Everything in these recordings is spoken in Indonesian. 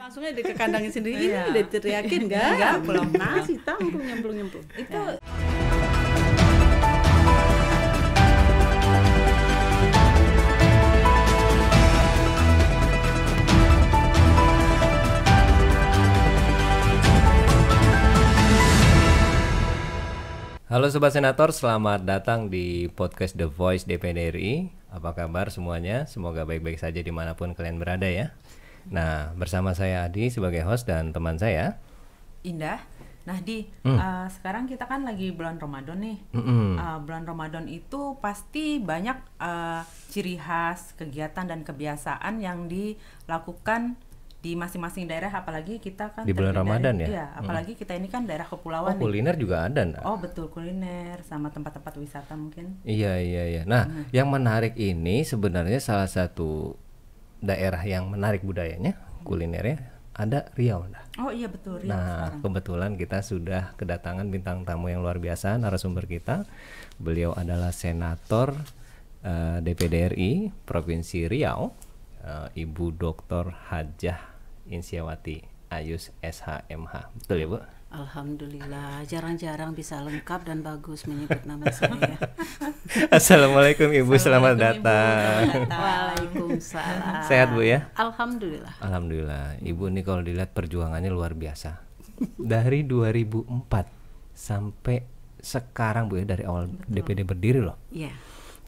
langsungnya dikekandangin sendiri. Ini udah teriakin enggak? Belum nasi tanggung nyemplung. Itu Halo Sobat Senator, selamat datang di podcast The Voice DPD RI. Apa kabar semuanya? Semoga baik-baik saja dimanapun kalian berada ya. Nah, bersama saya Adi sebagai host dan teman saya Indah. Nah sekarang kita kan lagi bulan Ramadan nih. Bulan Ramadan itu pasti banyak ciri khas, kegiatan dan kebiasaan yang dilakukan di masing-masing daerah, apalagi kita kan di bulan Ramadan ya. Iya, apalagi kita ini kan daerah kepulauan. Kuliner juga ada. Oh betul, kuliner sama tempat-tempat wisata mungkin. Iya. Nah, yang menarik ini sebenarnya salah satu daerah yang menarik budayanya, kulinernya ada Riau. Oh iya betul, Riau. Nah, sekarang kebetulan kita sudah kedatangan bintang tamu yang luar biasa, narasumber kita. Beliau adalah Senator DPD RI Provinsi Riau, Ibu Dr. Hajah Insiawati Ayus SHMH. Betul ya, Bu? alhamdulillah, jarang-jarang bisa lengkap dan bagus menyebut nama saya. Assalamualaikum Ibu, selamat datang. Waalaikumsalam. Sehat Bu ya? Alhamdulillah. Alhamdulillah. Ibu ini kalau dilihat perjuangannya luar biasa. Dari 2004 sampai sekarang Bu ya, dari awal DPD berdiri loh. Iya.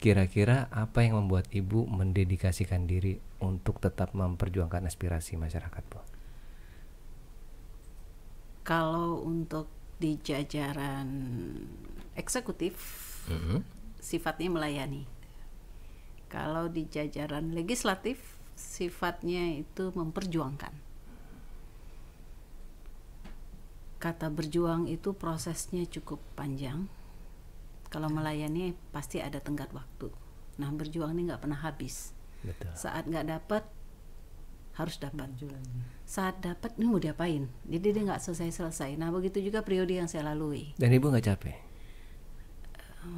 Kira-kira apa yang membuat Ibu mendedikasikan diri untuk tetap memperjuangkan aspirasi masyarakat, Bu? Kalau untuk di jajaran eksekutif, sifatnya melayani. Kalau di jajaran legislatif, sifatnya itu memperjuangkan. Kata berjuang itu prosesnya cukup panjang. Kalau melayani pasti ada tenggat waktu. Nah, berjuang ini nggak pernah habis. Betul. Saat nggak dapat, harus dapat. Saat dapat ini mau diapain? Jadi dia nggak selesai. Nah, begitu juga periode yang saya lalui. Dan Ibu nggak capek?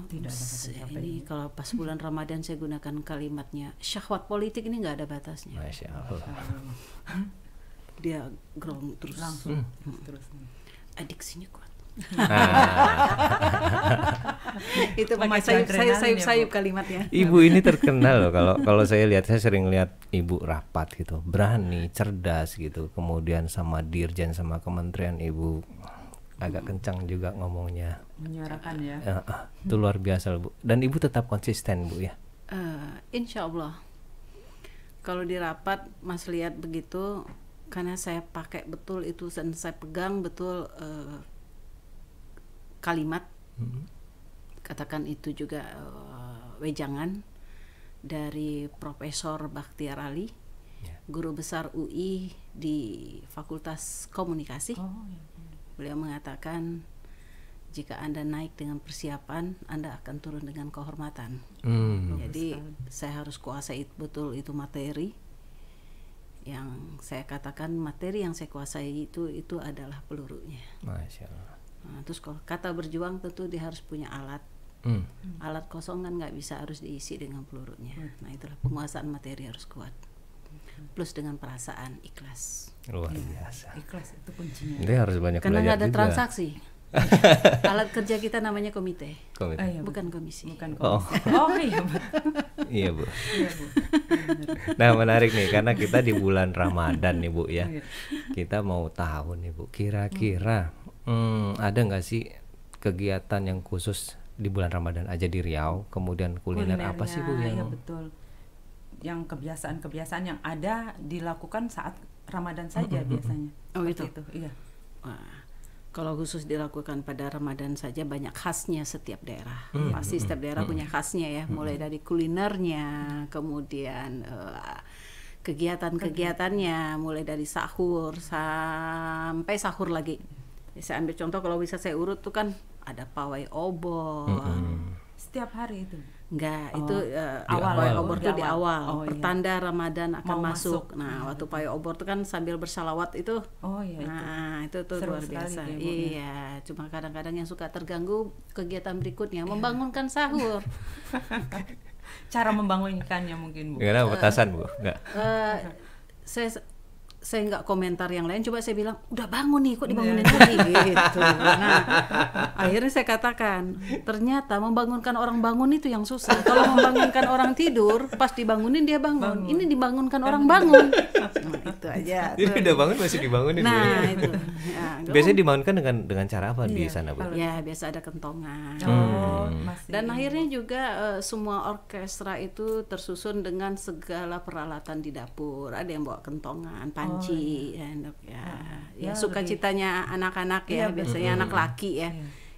tidak ada capek. Ini kalau pas bulan Ramadan saya gunakan kalimatnya, syahwat politik ini nggak ada batasnya. Masya Allah. Dia grong terus. Langsung terus. Adiksinya kuat. Itu Itu pakai adrenalin sayup-sayup ya, kalimatnya. Ibu ini terkenal loh kalau saya lihat, saya sering lihat Ibu rapat gitu, berani, cerdas gitu. Kemudian sama dirjen sama kementerian Ibu agak kencang juga ngomongnya. Menyuarakan ya. Itu luar biasa loh, Bu. Dan Ibu tetap konsisten Bu ya. Insya Allah. Kalau di rapat Mas lihat begitu, karena saya pakai betul itu dan saya pegang betul kalimat, katakan itu juga wejangan dari Profesor Bakhtiar Ali, guru besar UI di Fakultas Komunikasi. Beliau mengatakan, jika Anda naik dengan persiapan, Anda akan turun dengan kehormatan. Jadi saya harus kuasai betul itu materi. Yang saya katakan materi yang saya kuasai itu adalah pelurunya. Masya Allah. Nah, terus kalau kata berjuang tentu dia harus punya alat. Alat kosong kan nggak bisa, harus diisi dengan pelurunya. Nah, itulah penguasaan materi harus kuat. Plus dengan perasaan ikhlas. Luar biasa. Ikhlas itu kuncinya. Dia harus banyak Karena belajar nggak ada juga. transaksi. Alat kerja kita namanya komite, Iya, bukan komisi. bukan komisi. Oh iya, Bu. Iya Bu. Iya, Bu. Nah, menarik nih karena kita di bulan Ramadan nih Bu ya. Kita mau tahu nih Bu, kira-kira ada nggak sih kegiatan yang khusus di bulan Ramadan aja di Riau? Kemudian kuliner apa sih Bu yang? Iya betul. Yang kebiasaan-kebiasaan yang ada dilakukan saat Ramadan saja biasanya. Oh gitu. Itu, iya. Wah, kalau khusus dilakukan pada Ramadan saja banyak khasnya setiap daerah. Pasti setiap daerah punya khasnya ya, mulai dari kulinernya, kemudian kegiatan-kegiatannya, mulai dari sahur sampai sahur lagi. Saya ambil contoh, kalau bisa saya urut tuh kan ada pawai obor. Setiap hari itu. Enggak, itu awal. pawai obor Di itu di awal. awal. Oh, iya. Pertanda Ramadan akan Mau masuk. masuk. Nah, waktu pawai obor itu kan sambil bersalawat itu. Oh iya itu. Nah, itu tuh Seru luar sekali biasa. tuh ya, Bu, Iya, cuma kadang-kadang yang suka terganggu kegiatan berikutnya membangunkan sahur. Cara membangunkannya mungkin, Bu. Gimana petasan Bu? Enggak. saya saya nggak komentar yang lain, coba saya bilang udah bangun nih, kok dibangunin lagi gitu. Nah, akhirnya saya katakan ternyata membangunkan orang bangun itu yang susah. Kalau membangunkan orang tidur, pas dibangunin dia bangun. Ini dibangunkan orang bangun. Nah, itu aja. Jadi udah bangun masih dibangunin. Nah itu. Ya, biasanya dibangunkan dengan cara apa di sana, Bu? Ya biasa ada kentongan. Dan akhirnya juga semua orkestra itu tersusun dengan segala peralatan di dapur. Ada yang bawa kentongan, panci, ya sukacitanya anak-anak ya, biasanya anak laki ya.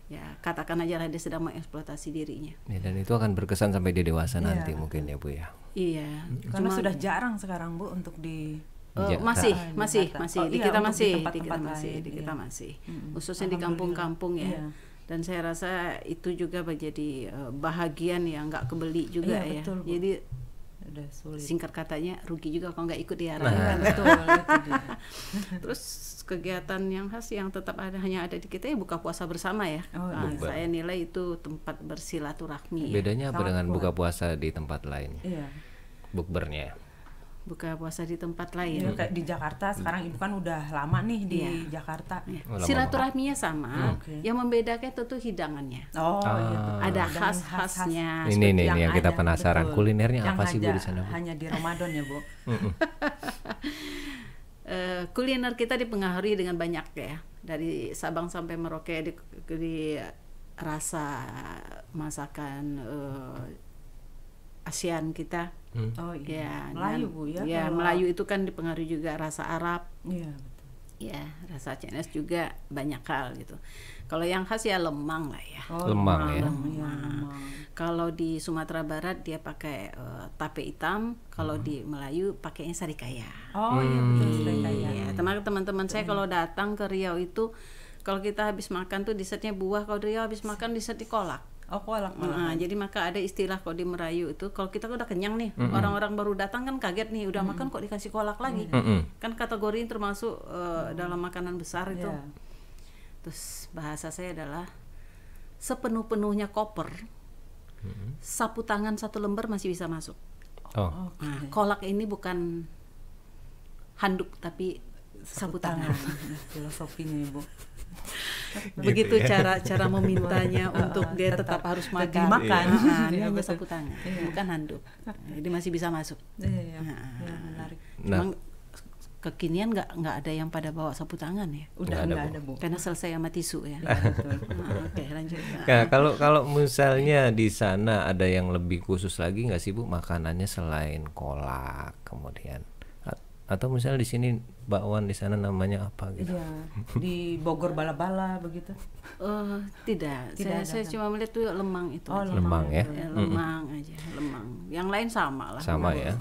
Ya katakan aja lah dia sedang mengeksploitasi dirinya. Ya, dan itu akan berkesan sampai dia dewasa nanti mungkin ya, Bu ya. Iya. Karena sudah jarang sekarang, Bu, untuk di masih di kita masih khususnya di kampung-kampung ya. Dan saya rasa itu juga menjadi bahagian yang nggak kebeli juga ya. Betul, jadi udah sulit. Singkat katanya rugi juga kalau nggak ikut diarahkan. Betul. Terus kegiatan yang khas yang tetap hanya ada di kita ya buka puasa bersama ya. Saya nilai itu tempat bersilaturahmi. Bedanya apa dengan buka puasa di tempat lain? Iya. Bukbernya. Buka puasa di tempat lain. Kayak di Jakarta sekarang Ibu kan udah lama nih di Jakarta. Silaturahminya sama, yang membedakan tentu hidangannya. Ada khas-khasnya. Ini nih yang kita penasaran, kulinernya apa sih, Bu, di sana, Bu? Hanya di Ramadan ya, Bu. Kuliner kita dipengaruhi dengan banyak ya, dari Sabang sampai Merauke di rasa masakan ASEAN kita. Ya, Melayu, Bu ya. Ya, Melayu itu kan dipengaruhi juga rasa Arab. Iya, betul. Ya, rasa Chinese juga banyak hal gitu. Kalau yang khas ya lemang lah ya. Lemang ya. Kalau di Sumatera Barat dia pakai tape hitam, kalau di Melayu pakainya sarikaya. Iya, teman-teman saya kalau datang ke Riau itu kalau kita habis makan tuh dessertnya buah, kalau di Riau habis makan dessertnya kolak. Kolak. Jadi maka ada istilah kalau di Merayu itu kalau kita udah kenyang nih, orang-orang baru datang kan kaget nih, udah makan kok dikasih kolak lagi. Kan kategori ini termasuk dalam makanan besar itu. Terus bahasa saya adalah sepenuh-penuhnya koper, sapu tangan 1 lembar masih bisa masuk. Kolak ini bukan handuk tapi sapu tangan. Filosofinya, Ibu. Begitu cara memintanya untuk dia tetap harus makan. Dia hanya sapu tangan, bukan handuk. Jadi masih bisa masuk. Menarik. Cuma kekinian nggak ada yang pada bawa sapu tangan ya. Udah nggak ada, Bu. Karena selesai sama tisu ya. Oke, lanjut. Nah, kalau misalnya di sana ada yang lebih khusus lagi nggak sih, Bu, makanannya selain kolak kemudian? Atau misalnya di sini bakwan, di sana namanya apa gitu? Iya, di Bogor bala-bala begitu? Tidak. Saya cuma melihat tuh lemang itu. Lemang ya? Lemang aja, lemang. Yang lain sama lah. Sama ya.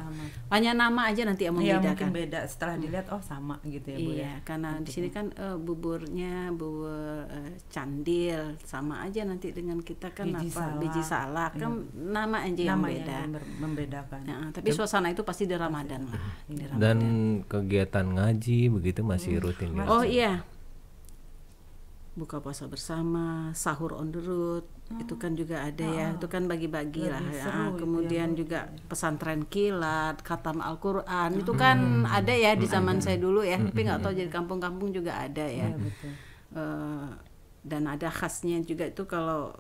Hanya nama aja nanti yang membedakan. Mungkin beda setelah dilihat sama gitu ya, Bu. Iya, karena di sini kan buburnya bubur candil sama aja nanti dengan kita kan biji salak kan nama aja yang beda. Membedakan. Tapi suasana itu pasti di Ramadan lah. Dan kegiatan ngaji begitu masih rutin ya? Iya, buka puasa bersama, sahur on the road, itu kan juga ada ya, itu kan bagi-bagi lah ya. Kemudian juga pesantren kilat, khatam Al-Quran, itu kan ada ya di zaman saya dulu ya, tapi nggak tahu jadi kampung-kampung juga ada ya. Dan ada khasnya juga itu kalau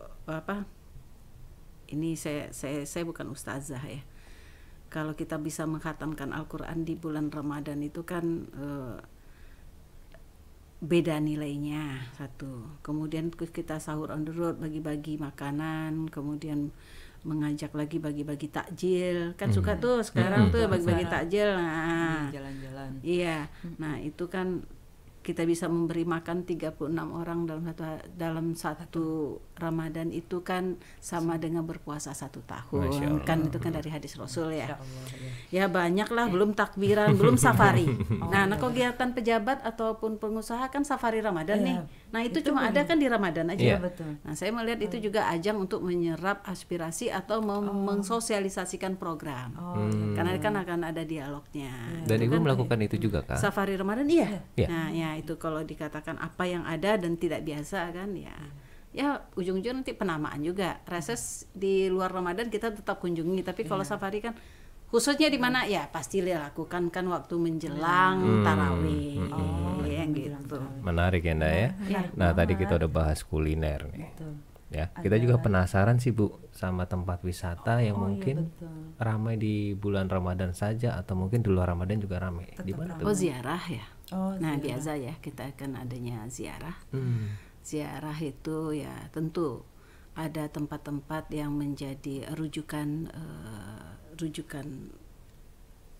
ini saya bukan ustazah ya. Kalau kita bisa mengkhatamkan Al-Quran di bulan Ramadan itu kan beda nilainya satu. Kemudian kita sahur on the road, bagi-bagi makanan, kemudian mengajak lagi bagi-bagi takjil. Kan suka tuh sekarang tuh bagi-bagi takjil. Nah, jalan-jalan. Iya. Nah, itu kan kita bisa memberi makan 36 orang dalam satu Ramadan itu kan sama dengan berpuasa 1 tahun. Kan itu kan dari hadis Rasul ya. Ya banyak lah, belum takbiran, belum safari. Nah, kegiatan pejabat ataupun pengusaha kan safari Ramadan nih. Nah, itu cuma ada kan di Ramadan aja. Nah, saya melihat itu juga ajang untuk menyerap aspirasi atau mensosialisasikan program. Karena kan akan ada dialognya. Dan Ibu melakukan itu juga kan? Safari Ramadan iya. Nah, ya itu kalau dikatakan apa yang ada dan tidak biasa kan ya ujung-ujung nanti penamaan juga. Reses di luar Ramadan kita tetap kunjungi, tapi kalau safari kan Khususnya di mana ya pasti dilakukan kan waktu menjelang tarawih, yang gitu. Menarik ya Nda ya. Nah tadi kita udah bahas kuliner nih. Betul. Ya, kita juga penasaran sih Bu sama tempat wisata yang mungkin betul. ramai di bulan Ramadan saja atau mungkin di luar Ramadan juga ramai. Di mana tuh? Oh ziarah ya. Oh, Nah biasa ya kita akan adanya ziarah. Ziarah itu ya tentu ada tempat-tempat yang menjadi rujukan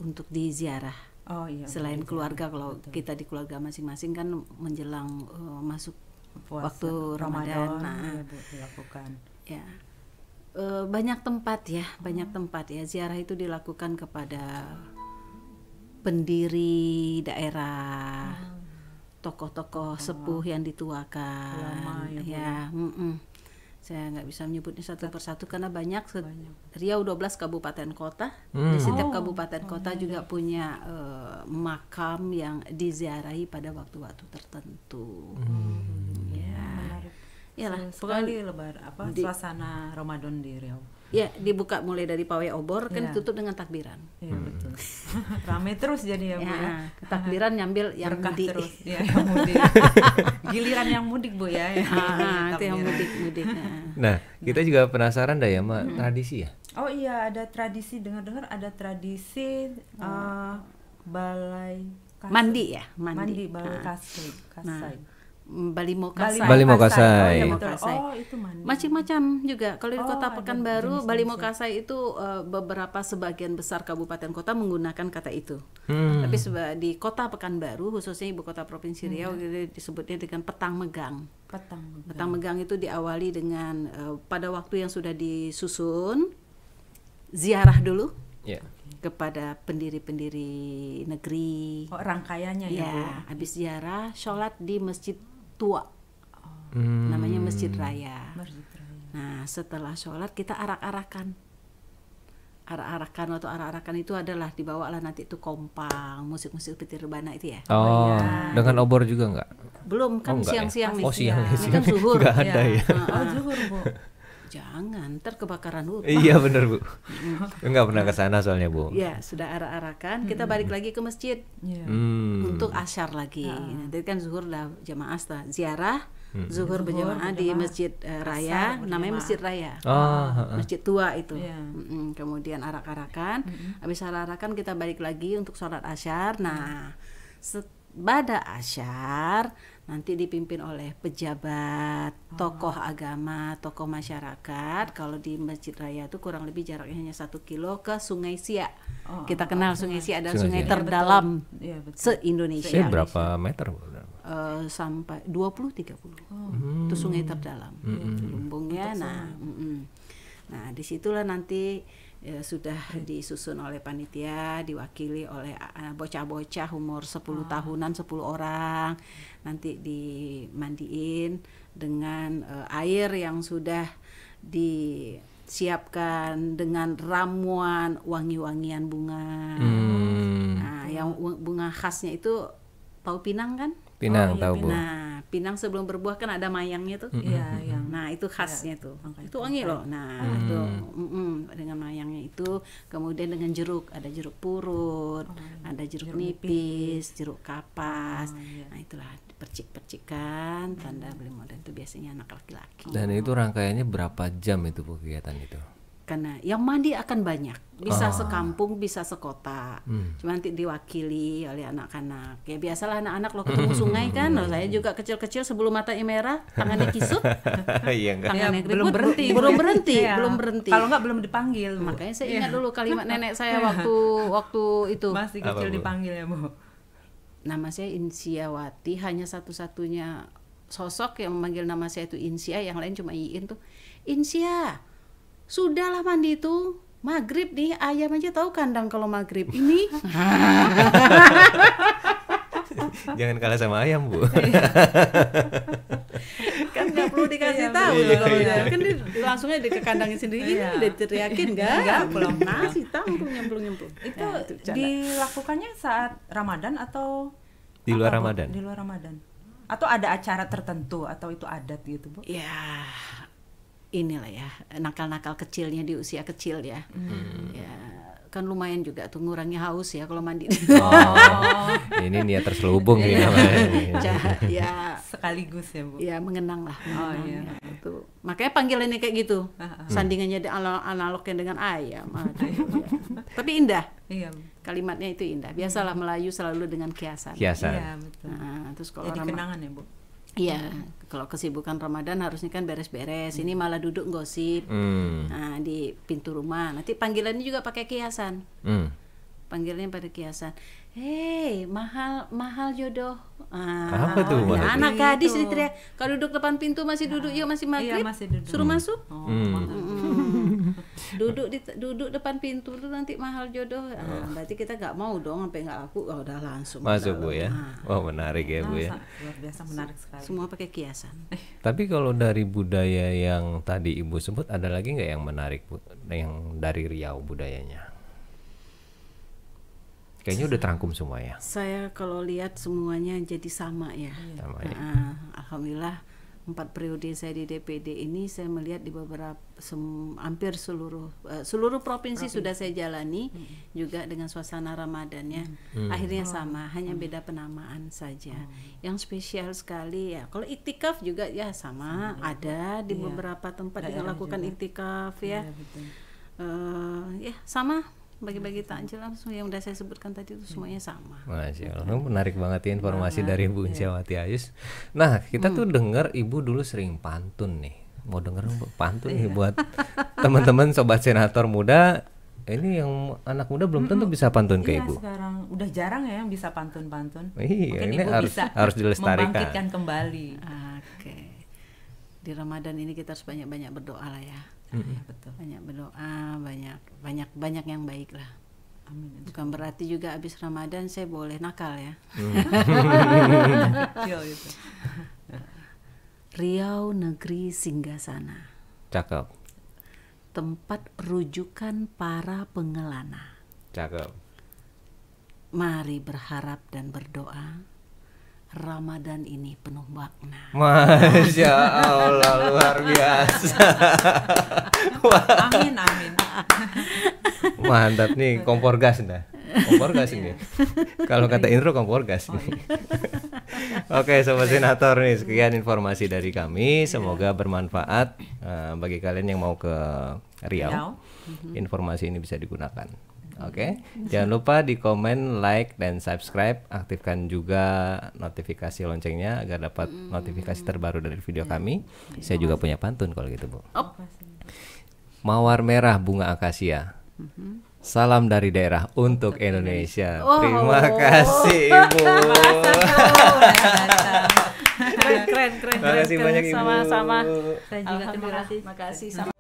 untuk diziarah. Oh iya. Selain keluarga, kalau kita di keluarga masing-masing kan menjelang masuk waktu Ramadan. Nah, Bu, dilakukan. ya banyak tempat ya ziarah itu dilakukan kepada pendiri daerah, tokoh-tokoh sepuh yang dituakan. Ulama ya. Saya nggak bisa menyebutnya satu persatu karena banyak. Riau 12 kabupaten kota. Di setiap kabupaten kota juga punya makam yang diziarahi pada waktu-waktu tertentu. Yalah, Sekali suasana Ramadan di Riau. Ya, dibuka mulai dari pawai obor kan ditutup dengan takbiran. Iya betul. Rame terus jadi ya Bu ya. Takbiran nyambil yang Berkah mudik. terus. Ya, yang mudik. Giliran yang mudik Bu ya. Itu yang mudik. Nah, kita juga penasaran dah ya sama tradisi ya. Oh iya, ada tradisi, dengar-dengar ada tradisi balai kasai. Mandi ya, Mandi balai kasai. Balimo Kasai. Balimo Kasai. Oh, itu mandi. Macam-macam juga. Kalau di Kota ada Pekanbaru, jenis-jenisnya. Balimo Kasai itu beberapa sebagian besar kabupaten kota menggunakan kata itu. Tapi di Kota Pekanbaru, khususnya ibu kota provinsi Riau, disebutnya dengan petang megang. Petang megang itu diawali dengan pada waktu yang sudah disusun, ziarah dulu kepada pendiri-pendiri negeri. Oh, rangkaiannya ya. Ya, habis ziarah, sholat di Masjid Tua. Namanya Masjid Raya. Nah, setelah sholat kita arak-arakan. Arak-arakan itu adalah dibawalah nanti itu kompang, musik-musik petir rebana itu ya. Oh, dengan obor juga enggak? Belum kan siang-siang nih. Oh, siang. Ini kan zuhur. Enggak ada ya. Oh, zuhur Bu. Jangan, ntar kebakaran hutan. Iya benar Bu. Enggak pernah ke sana soalnya Bu. Ya, sudah arak-arakan, kita balik lagi ke masjid untuk asyar lagi. Nanti kan zuhur lah jamaah ziarah, zuhur berjamaah di Masjid Raya, namanya Masjid Raya. Masjid tua itu. Kemudian arak-arakan, habis arak-arakan kita balik lagi untuk sholat asyar. Nah, pada asyar nanti dipimpin oleh pejabat, tokoh agama, tokoh masyarakat. Kalau di Masjid Raya itu kurang lebih jaraknya hanya 1 kilo ke Sungai Siak. Kita kenal Sungai Siak adalah sungai terdalam se-Indonesia. Berapa meter Bu? Sampai 20-30. Itu sungai terdalam. Lumbungnya. Nah, disitulah nanti sudah disusun oleh panitia, diwakili oleh bocah-bocah umur 10 tahunan, 10 orang. Nanti dimandiin dengan air yang sudah disiapkan dengan ramuan wangi-wangian bunga. Nah, yang bunga khasnya itu tahu pinang kan? Pinang tahu Bu. Nah, pinang sebelum berbuah kan ada mayangnya tuh. Nah, itu khasnya tuh. Itu wangi loh. Nah, itu dengan mayangnya itu, kemudian dengan jeruk, ada jeruk purut, ada jeruk nipis, jeruk kapas. Nah, itulah dipercik-percikan, tanda beli modern itu biasanya anak laki-laki. Dan itu rangkaiannya berapa jam itu Bu kegiatan itu? Karena yang mandi akan banyak, bisa sekampung, bisa sekota. Cuma nanti diwakili oleh anak-anak. Ya biasalah anak-anak lo ketemu sungai kan. Saya juga kecil-kecil sebelum matanya merah, tangannya kisut, tangannya belum berhenti. Belum berhenti. Kalau nggak belum dipanggil. Bu. Makanya saya ingat dulu kalimat nenek saya waktu itu. Masih kecil dipanggil ya Bu. Nama saya Insiawati, hanya satu-satunya sosok yang memanggil nama saya itu Insia, yang lain cuma Iin tuh. Insia. Sudahlah mandi itu, maghrib nih, ayam aja tahu kandang kalau maghrib ini. Jangan kalah sama ayam Bu. Kan nggak perlu dikasih tahu kalau kan dia langsungnya di kandangnya sendiri. Ini udah teriakin nggak belum nasi tampung nyemplung. Itu dilakukannya saat Ramadan atau di luar Ramadan? Di luar Ramadan. Atau ada acara tertentu atau itu adat gitu Bu? Ya. Inilah ya nakal-nakal kecilnya di usia kecil ya. Ya kan lumayan juga tuh ngurangi haus ya kalau mandi. Ini niat terselubung ini namanya. Ya sekaligus ya Bu. Ya mengenang lah. Iya. Itu. Makanya panggilannya kayak gitu. Sandingannya analognya dengan ayam. Tapi indah. Iya. Kalimatnya itu indah. Biasalah Melayu selalu dengan kiasan. Iya betul. Terus kalau jadi kenangan ya Bu. Iya, kalau kesibukan Ramadan harusnya kan beres-beres. Ini malah duduk gosip. Nah, di pintu rumah. Nanti panggilannya juga pakai kiasan. Panggilannya pada kiasan. Hei, mahal jodoh. Apa tuh? Ya, anak gadis ini teriak. Kalau duduk depan pintu masih duduk, yuk masih maghrib. Iya, masih duduk. Suruh masuk. Duduk depan pintu tuh nanti mahal jodoh. Berarti kita nggak mau dong sampai nggak laku. Udah langsung masuk Bu ya. Menarik ya Bu ya. Luar biasa menarik sekali. Semua pakai kiasan. Tapi kalau dari budaya yang tadi Ibu sebut, ada lagi nggak yang menarik Bu? Yang dari Riau budayanya? Kayaknya udah terangkum semua ya. Saya kalau lihat semuanya jadi sama ya. Sama ya. Alhamdulillah 4 periode saya di DPD ini saya melihat di beberapa hampir seluruh provinsi sudah saya jalani juga dengan suasana Ramadannya. Akhirnya sama, hanya beda penamaan saja. Yang spesial sekali ya. Kalau iktikaf juga ya sama, ada di beberapa tempat yang melakukan iktikaf ya. Ya sama. Bagi-bagi takjil langsung yang udah saya sebutkan tadi itu semuanya sama. Masya Allah, menarik banget ya informasi dari Bu Insyawati Ayus. Nah, kita tuh dengar Ibu dulu sering pantun nih. Mau denger pantun nih buat teman-teman sobat senator muda. Ini yang anak muda belum tentu bisa pantun kayak Ibu. Sekarang udah jarang ya yang bisa pantun-pantun. Iya, mungkin ini Ibu harus dilestarikan. Membangkitkan kembali. Oke. Di Ramadan ini kita harus banyak-banyak berdoa lah ya. Betul. Banyak berdoa, banyak yang baik lah. Amin. Bukan berarti juga habis Ramadan saya boleh nakal ya. Riau negeri singgasana. Cakep. Tempat rujukan para pengelana. Cakep. Mari berharap dan berdoa. Ramadan ini penuh makna. Masya Allah, luar biasa. Amin. Mantap nih, kompor gas dah. Kompor gas ini. Kalau kata intro kompor gas nih. Oke, sobat senator nih, sekian informasi dari kami. Semoga bermanfaat bagi kalian yang mau ke Riau. Informasi ini bisa digunakan. Oke, jangan lupa di komen, like, dan subscribe. Aktifkan juga notifikasi loncengnya agar dapat notifikasi terbaru dari video kami. Saya juga punya pantun kalau gitu Bu. Mawar merah bunga akasia. Salam dari daerah untuk Indonesia. Terima kasih Ibu. Keren. Terima kasih banyak Ibu. Sama-sama. Saya juga terima kasih.